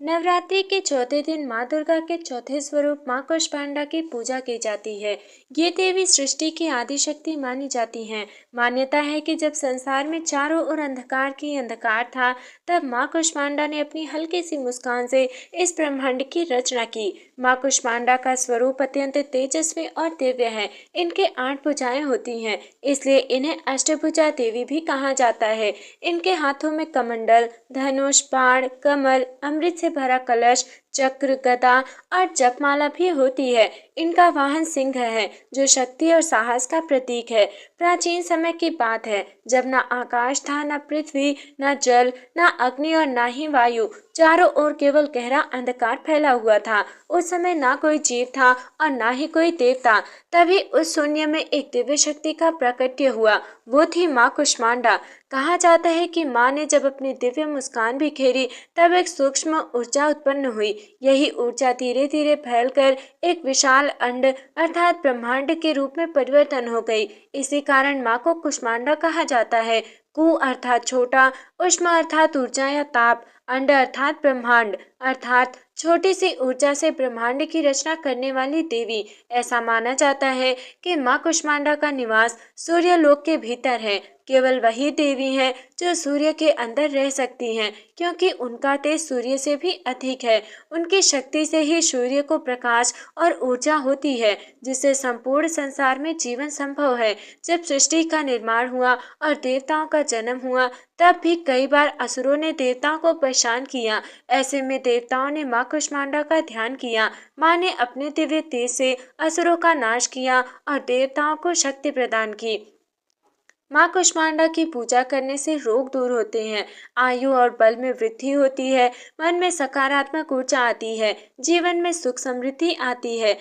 नवरात्रि के चौथे दिन माँ दुर्गा के चौथे स्वरूप माँ कुष्मांडा की पूजा की जाती है। ये देवी सृष्टि की आदि शक्ति मानी जाती हैं। मान्यता है कि जब संसार में चारों ओर अंधकार था, तब माँ कुष्मांडा ने अपनी हल्की सी मुस्कान से इस ब्रह्मांड की रचना की। माँ कुष्मांडा का स्वरूप अत्यंत तेजस्वी और दिव्य है। इनके 8 भुजाएं होती हैं, इसलिए इन्हें अष्टभुजा देवी भी कहा जाता है। इनके हाथों में कमंडल, धनुष, बाण, कमल, अमृत से भरा कलश, चक्र, गदा और जपमाला भी होती है। इनका वाहन सिंह है, जो शक्ति और साहस का प्रतीक है। प्राचीन समय की बात है, जब न आकाश था, न पृथ्वी, न जल, न अग्नि और न ही वायु। चारों ओर केवल गहरा अंधकार फैला हुआ था। उस समय ना कोई जीव था और ना ही कोई देवता। तभी उस शून्य में एक दिव्य शक्ति का प्राकट्य हुआ। वो थी माँ कुष्मांडा। कहा जाता है कि माँ ने जब अपनी दिव्य मुस्कान बिखेरी, तब एक सूक्ष्म ऊर्जा उत्पन्न हुई। यही ऊर्जा धीरे धीरे फैलकर एक विशाल अंड अर्थात ब्रह्मांड के रूप में परिवर्तन हो गई। इसी कारण माँ को कुष्मांडा कहा जाता है। कु अर्थात छोटा, उष्मा अर्थात ऊर्जा या ताप, अंड अर्थात ब्रह्मांड अर्थात छोटी सी ऊर्जा से ब्रह्मांड की रचना करने वाली देवी। ऐसा माना जाता है कि माँ कुष्मांडा का निवास सूर्य लोक के भीतर है। केवल वही देवी हैं जो सूर्य के अंदर रह सकती हैं, क्योंकि उनका तेज सूर्य से भी अधिक है। उनकी शक्ति से ही सूर्य को प्रकाश और ऊर्जा होती है, जिससे संपूर्ण संसार में जीवन संभव है। जब सृष्टि का निर्माण हुआ और देवताओं का जन्म हुआ, तब भी कई बार असुरों ने देवताओं को परेशान किया। ऐसे में देवताओं ने माँ कुष्मांडा का ध्यान किया। माँ ने अपने दिव्य तेज से असुरों का नाश किया और देवताओं को शक्ति प्रदान की। माँ कुष्मांडा की पूजा करने से रोग दूर होते हैं, आयु और बल में वृद्धि होती है, मन में सकारात्मक ऊर्जा आती है, जीवन में सुख समृद्धि आती है।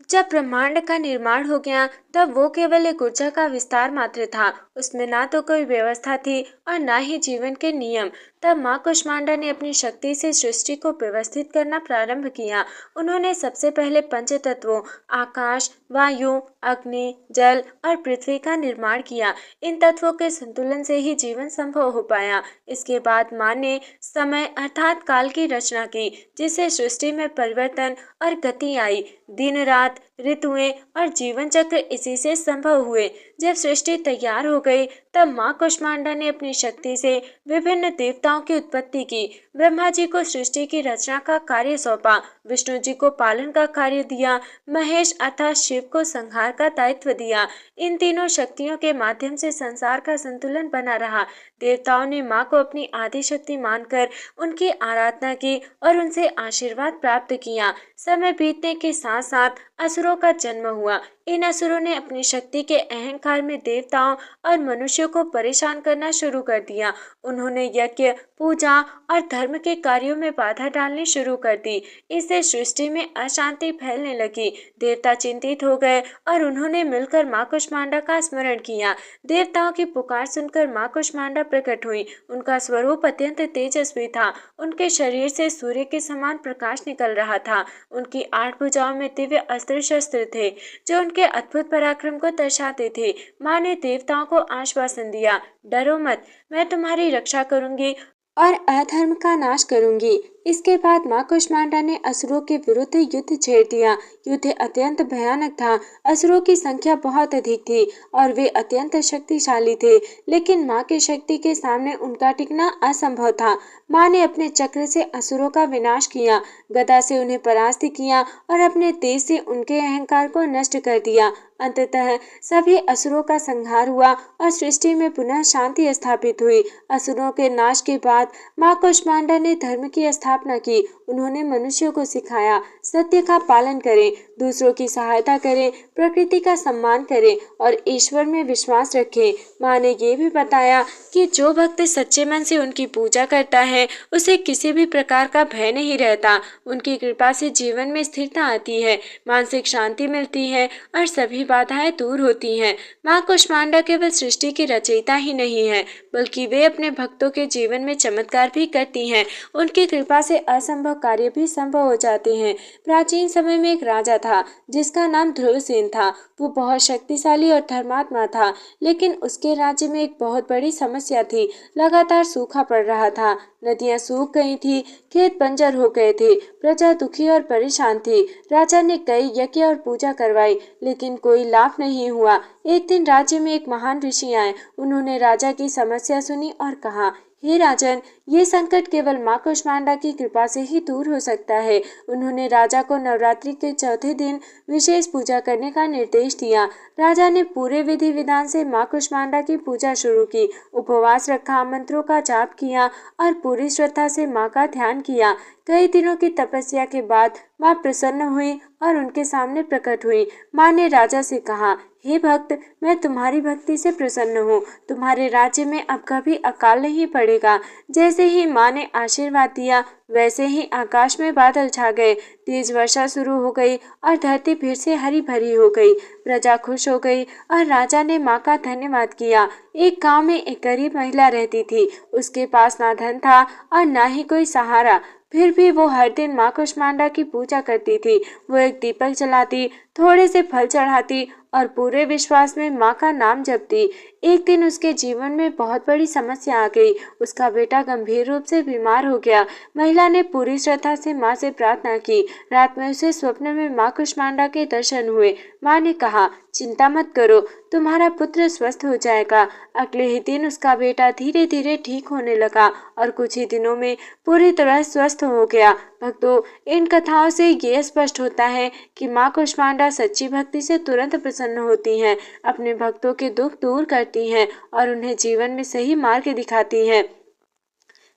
जब ब्रह्मांड का निर्माण हो गया, तब वो केवल एक ऊर्जा का विस्तार मात्र था। उसमें ना तो कोई व्यवस्था थी और ना ही जीवन के नियम। तब माँ कुष्मांडा ने अपनी शक्ति से सृष्टि को व्यवस्थित करना प्रारंभ किया। उन्होंने सबसे पहले पंच तत्वों आकाश, वायु, अग्नि, जल और पृथ्वी का निर्माण किया। इन तत्वों के संतुलन से ही जीवन संभव हो पाया। इसके बाद माँ ने समय अर्थात काल की रचना की, जिससे सृष्टि में परिवर्तन और गति आई। दिन रात, ऋतुएं और जीवन चक्र इसी से संभव हुए। जब सृष्टि तैयार हो गई, तब माँ कुष्मांडा ने अपनी शक्ति से विभिन्न देवताओं की उत्पत्ति की। ब्रह्मा जी को सृष्टि की रचना का कार्य सौंपा, विष्णु जी को पालन का कार्य दिया, महेश अर्थात शिव को संहार का दायित्व दिया। इन तीनों शक्तियों के माध्यम से संसार का संतुलन बना रहा। देवताओं ने माँ को अपनी आदि शक्ति मानकर उनकी आराधना की और उनसे आशीर्वाद प्राप्त किया। समय बीतने के साथ साथ असुरों का जन्म हुआ। इन असुरों ने अपनी शक्ति के अहंकार में देवताओं और मनुष्यों को परेशान करना शुरू कर दिया। उन्होंने यज्ञ, पूजा और धर्म के कार्यों में बाधा डालनी शुरू कर दी। इससे सृष्टि में अशांति फैलने लगी। देवता चिंतित हो गए और उन्होंने मिलकर माँ कुष्मांडा का स्मरण किया। देवताओं की पुकार सुनकर माँ कुष्मांडा प्रकट हुई। उनका स्वरूप अत्यंत तेजस्वी था। उनके शरीर से सूर्य के समान प्रकाश निकल रहा था। उनकी 8 भुजाओं में दिव्य अस्त्र शस्त्र थे, जो उनके अद्भुत पराक्रम को दर्शाते थे। माँ ने देवताओं को आश्वासन दिया, डरो मत, मैं तुम्हारी रक्षा करूंगी और अधर्म का नाश करूंगी। इसके बाद माँ कुष्मांडा ने असुरों के विरुद्ध युद्ध छेड़ दिया। युद्ध अत्यंत भयानक था। असुरों की संख्या बहुत अधिक थी और वे अत्यंत शक्तिशाली थे, लेकिन माँ की शक्ति के सामने उनका टिकना असंभव था। माँ ने अपने चक्र से असुरों का विनाश किया, गदा से उन्हें परास्त किया और अपने तेज से उनके अहंकार को नष्ट कर दिया। अंततः सभी असुरों का संहार हुआ और सृष्टि में पुनः शांति स्थापित हुई। असुरों के नाश के बाद माँ कुष्मांडा ने धर्म की स्थापना की। उन्होंने मनुष्यों को सिखाया, सत्य का पालन करें, दूसरों की सहायता करें, प्रकृति का सम्मान करें और ईश्वर में विश्वास रखें। माँ ने ये भी बताया कि जो भक्त सच्चे मन से उनकी पूजा करता है, उसे किसी भी प्रकार का भय नहीं रहता। उनकी कृपा से जीवन में स्थिरता आती है, मानसिक शांति मिलती है और सभी बाधाएं दूर होती हैं। माँ कुष्मांडा केवल सृष्टि की रचयिता ही नहीं है, बल्कि वे अपने भक्तों के जीवन में चमत्कार भी करती हैं। उनकी कृपा से असंभव कार्य भी संभव हो जाते हैं। प्राचीन समय में एक राजा था जिसका नाम ध्रुवसेन था। वो बहुत शक्तिशाली और धर्मात्मा था, लेकिन उसके राज्य में एक बहुत बड़ी समस्या थी। लगातार सूखा पड़ रहा था, नदियां सूख गई थी, खेत बंजर हो गए थे, प्रजा दुखी और परेशान थी। राजा ने कई यज्ञ और पूजा करवाई, लेकिन कोई लाभ नहीं हुआ। एक दिन राज्य में एक महान ऋषि आए। उन्होंने राजा की समस्या सुनी और कहा, हे राजन, ये संकट केवल माँ कुष्मांडा की कृपा से ही दूर हो सकता है। उन्होंने राजा को नवरात्रि के चौथे दिन विशेष पूजा करने का निर्देश दिया। राजा ने पूरे विधि विधान से माँ कुष्मांडा की पूजा शुरू की, उपवास रखा, मंत्रों का जाप किया और पूरी श्रद्धा से माँ का ध्यान किया। कई दिनों की तपस्या के बाद माँ प्रसन्न हुई और उनके सामने प्रकट हुई। माँ ने राजा से कहा, हे भक्त, मैं तुम्हारी भक्ति से प्रसन्न हूँ। तुम्हारे राज्य में अब कभी अकाल नहीं पड़ेगा। जैसे ही माँ ने आशीर्वाद दिया, वैसे ही आकाश में बादल छा गए, तेज वर्षा शुरू हो गई और धरती फिर से हरी भरी हो गई। प्रजा खुश हो गई और राजा ने माँ का धन्यवाद किया। एक गांव में एक गरीब महिला रहती थी। उसके पास ना धन था और ना ही कोई सहारा। फिर भी वो हर दिन माँ कुष्मांडा की पूजा करती थी। वो एक दीपक जलाती, थोड़े से फल चढ़ाती और पूरे विश्वास में माँ का नाम जपती। एक दिन उसके जीवन में बहुत बड़ी समस्या आ गई। उसका बेटा गंभीर रूप से बीमार हो गया। महिला ने पूरी श्रद्धा से माँ से प्रार्थना की। रात में उसे स्वप्न में माँ कुष्मांडा के दर्शन हुए। माँ ने कहा, चिंता मत करो, तुम्हारा पुत्र स्वस्थ हो जाएगा। अगले ही दिन उसका बेटा धीरे धीरे ठीक होने लगा और कुछ ही दिनों में पूरी तरह स्वस्थ हो गया। भक्तों, इन कथाओं से ये स्पष्ट होता है कि माँ कुष्मांडा सच्ची भक्ति से तुरंत प्रसन्न होती हैं, अपने भक्तों के दुख दूर करती हैं और उन्हें जीवन में सही मार्ग दिखाती हैं।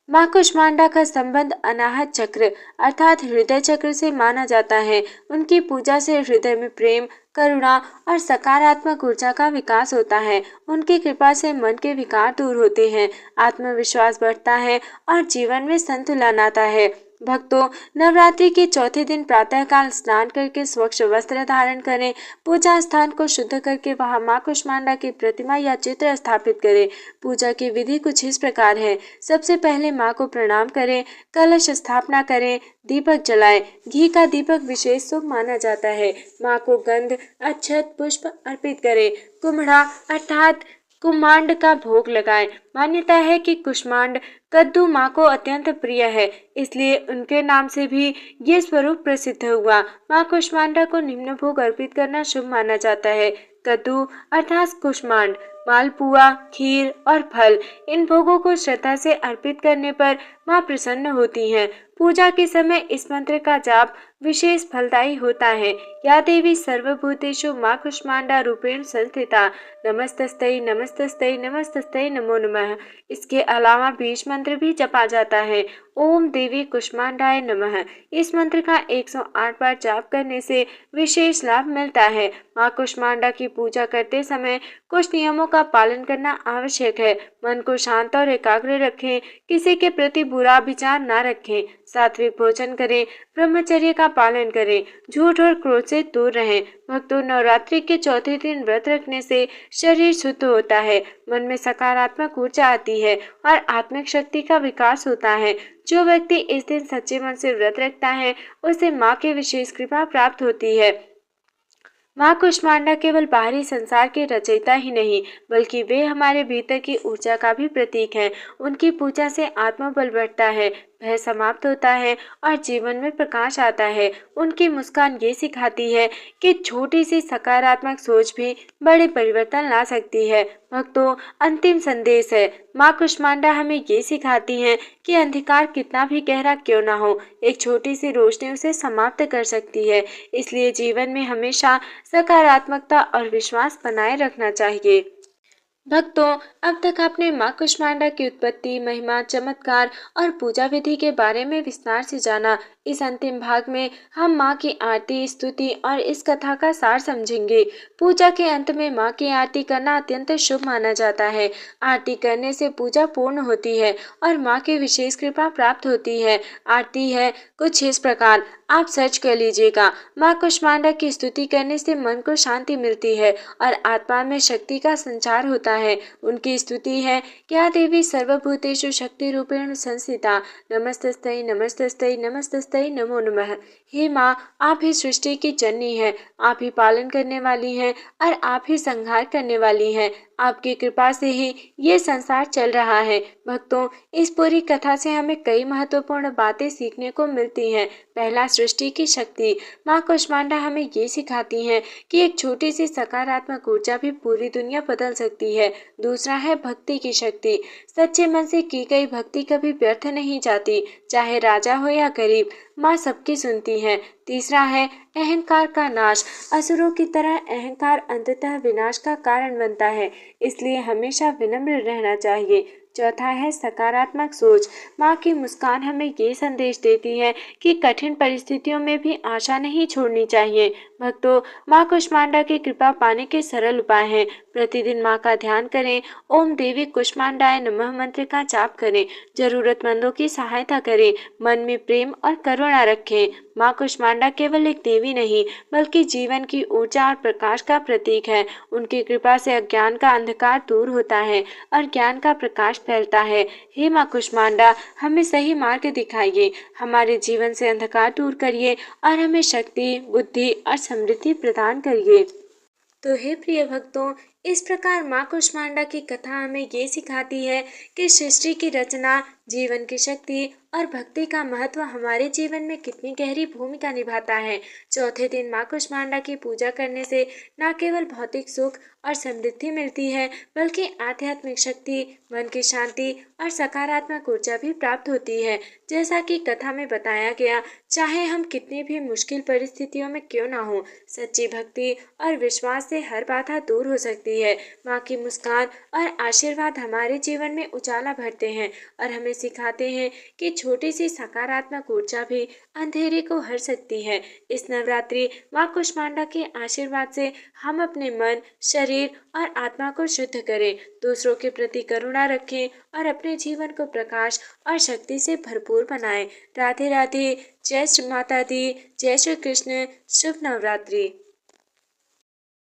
माँ कुष्मांडा का संबंध अनाहत चक्र अर्थात हृदय चक्र से माना जाता है। उनकी पूजा से हृदय में प्रेम, करुणा और सकारात्मक ऊर्जा का विकास होता है। उनकी कृपा से मन के विकार दूर होते हैं, आत्मविश्वास बढ़ता है और जीवन में संतुलन आता है। भक्तों, नवरात्रि के चौथे दिन प्रातःकाल स्नान करके स्वच्छ वस्त्र धारण करें। पूजा स्थान को शुद्ध करके वहां माँ कुष्मांडा की प्रतिमा या चित्र स्थापित करें। पूजा की विधि कुछ इस प्रकार है। सबसे पहले माँ को प्रणाम करें, कलश स्थापना करें, दीपक जलाएं। घी का दीपक विशेष शुभ माना जाता है। माँ को गंध, अक्षत, पुष्प अर्पित करें। कुम्हड़ा अर्थात कुमांड का भोग लगाएं। मान्यता है कि कुष्मांड कद्दू माँ को अत्यंत प्रिय है, इसलिए उनके नाम से भी ये स्वरूप प्रसिद्ध हुआ। माँ कुष्मांडा को निम्न भोग अर्पित करना शुभ माना जाता है। कद्दू अर्थात कुष्मांड, मालपुआ, खीर और फल, इन भोगों को श्रद्धा से अर्पित करने पर माँ प्रसन्न होती हैं। पूजा के समय इस मंत्र का जाप विशेष फलदायी होता है। या देवी सर्वभूतेषु माँ कुष्मांडा रूपेण संस्थिता, नमस्तस्तै नमस्तस्तै नमस्तस्तै नमो नमः। इसके अलावा बीज मंत्र भी जपा जाता है, ओम देवी कुष्मांडाय नमः। इस मंत्र का 108 बार जाप करने से विशेष लाभ मिलता है। माँ कुष्मांडा की पूजा करते समय कुछ नियमों का पालन करना आवश्यक है। मन को शांत और एकाग्र रखें, किसी के प्रति बुरा विचार न रखें, सात्विक भोजन करें, ब्रह्मचर्य का पालन करें, झूठ और क्रोध से दूर रहें। भक्तों, नवरात्रि के चौथे दिन व्रत रखने से शरीर शुद्ध होता है, मन में सकारात्मक ऊर्जा आती है और आत्मिक शक्ति का विकास होता है। जो व्यक्ति इस दिन सच्चे मन से व्रत रखता है, उसे माँ की विशेष कृपा प्राप्त होती है। माँ कुष्मांडा केवल बाहरी संसार के रचयिता ही नहीं, बल्कि वे हमारे भीतर की ऊर्जा का भी प्रतीक हैं। उनकी पूजा से आत्मबल बढ़ता है, भय समाप्त होता है और जीवन में प्रकाश आता है। उनकी मुस्कान ये सिखाती है कि छोटी सी सकारात्मक सोच भी बड़े परिवर्तन ला सकती है। भक्तों, अंतिम संदेश है, माँ कुष्मांडा हमें ये सिखाती हैं कि अंधकार कितना भी गहरा क्यों ना हो, एक छोटी सी रोशनी उसे समाप्त कर सकती है। इसलिए जीवन में हमेशा सकारात्मकता और विश्वास बनाए रखना चाहिए। भक्तों, अब तक आपने माँ कुष्मांडा की उत्पत्ति, महिमा, चमत्कार और पूजा विधि के बारे में विस्तार से जाना। इस अंतिम भाग में हम माँ की आरती, स्तुति और इस कथा का सार समझेंगे। पूजा के अंत में माँ की आरती करना अत्यंत शुभ माना जाता है। आरती करने से पूजा पूर्ण होती है और माँ की विशेष कृपा प्राप्त होती है। आरती है कुछ इस प्रकार, आप सर्च कर लीजिएगा। माँ कुष्मांडा की स्तुति करने से मन को शांति मिलती है और आत्मा में शक्ति का संचार होता है। उनकी स्तुति है, क्या देवी सर्वभूतेषु शक्ति रूपेण संस्थिता, नमस्तस्तै नमस्तस्तै नमस्तस्तै नमो नमः। हे माँ, आप ही सृष्टि की जननी है, आप ही पालन करने वाली हैं और आप ही संहार करने वाली हैं। आपकी कृपा से ही ये संसार चल रहा है। भक्तों, इस पूरी कथा से हमें कई महत्वपूर्ण बातें सीखने को मिलती हैं। पहला, सृष्टि की शक्ति। माँ कुष्मांडा हमें ये सिखाती हैं कि एक छोटी सी सकारात्मक ऊर्जा भी पूरी दुनिया बदल सकती है। दूसरा है भक्ति की शक्ति। सच्चे मन से की गई भक्ति कभी व्यर्थ नहीं जाती, चाहे राजा हो या गरीब, माँ सबकी सुनती है। तीसरा है अहंकार का नाश। असुरों की तरह अहंकार अंततः विनाश का कारण बनता है, इसलिए हमेशा विनम्र रहना चाहिए। चौथा है सकारात्मक सोच। माँ की मुस्कान हमें ये संदेश देती है कि कठिन परिस्थितियों में भी आशा नहीं छोड़नी चाहिए। भक्तों, माँ कुष्मांडा की कृपा पाने के सरल उपाय हैं। प्रतिदिन माँ का ध्यान करें, ओम देवी कुष्मांडाय नमः मंत्र का जाप करें, जरूरतमंदों की सहायता करें, मन में प्रेम और करुणा रखें। माँ कुष्मांडा केवल एक देवी नहीं, बल्कि जीवन की ऊर्जा और प्रकाश का प्रतीक है। उनकी कृपा से अज्ञान का अंधकार दूर होता है और ज्ञान का प्रकाश फैलता है। हे माँ कुष्मांडा, हमें सही मार्ग दिखाइए, हमारे जीवन से अंधकार दूर करिए और हमें शक्ति, बुद्धि और समृद्धि प्रदान करिए। तो हे प्रिय भक्तों, इस प्रकार माँ कुष्मांडा की कथा हमें ये सिखाती है कि सृष्टि की रचना, जीवन की शक्ति और भक्ति का महत्व हमारे जीवन में कितनी गहरी भूमिका निभाता है। चौथे दिन माँ कुष्मांडा की पूजा करने से न केवल भौतिक सुख और समृद्धि मिलती है, बल्कि आध्यात्मिक शक्ति, मन की शांति और सकारात्मक ऊर्जा भी प्राप्त होती है। जैसा कि कथा में बताया गया, चाहे हम कितनी भी मुश्किल परिस्थितियों में क्यों ना हो, सच्ची भक्ति और विश्वास से हर बाधा दूर हो सकती है। माँ की मुस्कान और आशीर्वाद हमारे जीवन में उजाला भरते हैं और हमें सिखाते हैं कि छोटी सी सकारात्मक ऊर्जा भी अंधेरे को हर सकती है। इस नवरात्रि माँ कुष्मांडा के आशीर्वाद से हम अपने मन, शरीर और आत्मा को शुद्ध करें, दूसरों के प्रति करुणा रखें और अपने जीवन को प्रकाश और शक्ति से भरपूर बनाएं। राधे राधे। जय श्री माता दी। जय श्री कृष्ण। शुभ नवरात्रि।